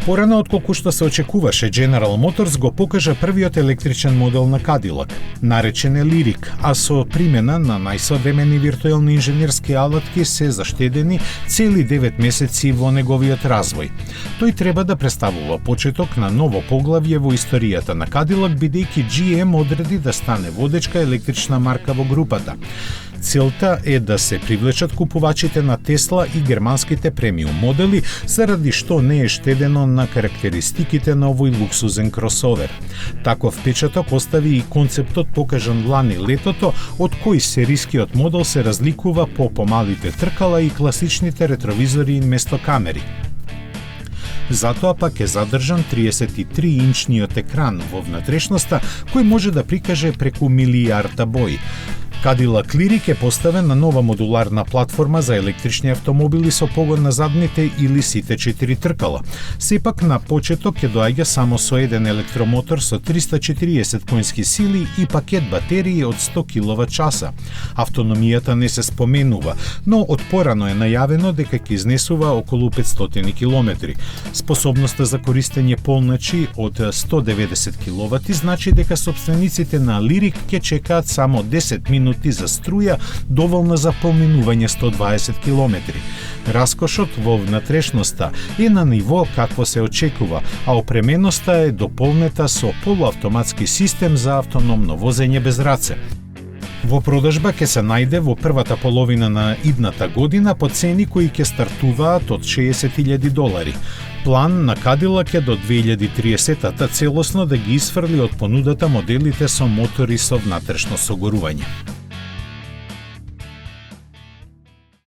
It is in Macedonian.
Порано отколку што се очекуваше, General Motors го покажа првиот електричен модел на Cadillac, наречен е Lyriq, а со примена на најсовремени виртуелни инженерски алатки се заштедени цели 9 месеци во неговиот развој. Тој треба да представува почеток на ново поглавје во историјата на Cadillac, бидејќи GM одреди да стане водечка електрична марка во групата. Целта е да се привлечат купувачите на Тесла и германските премиум модели, заради што не е штедено на карактеристиките на овој луксузен кросовер. Таков впечаток остави и концептот покажан лани летото, од кој серискиот модел се разликува по помалите тркала и класичните ретровизори место камери. Затоа пак е задржан 33-инчниот екран во внатрешноста, кој може да прикаже преку милијарда бои. Cadillac Lyriq е поставен на нова модуларна платформа за електрични автомобили со погон на задните или сите 4 тркала. Сепак на почеток ќе доаѓа само со еден електромотор со 340 конски сили и пакет батерии од 100 киловат-часа. Автономијата не се споменува, но од порано е најавено дека ќе изнесува околу 500 километри. Способноста за користење полночи од 190 киловати значи дека собствениците на Lyriq ќе чекаат само 10 минути за струја, доволна за поминување 120 километри. Раскошот во внатрешноста е на ниво какво се очекува, а опременоста е дополнета со полуавтоматски систем за автономно возење без раце. Во продажба ќе се најде во првата половина на идната година по цени кои ќе стартуваат од $60,000. План на Cadillac е до 2030-та целосно да ги исфрли од понудата моделите со мотори со внатрешно согорување.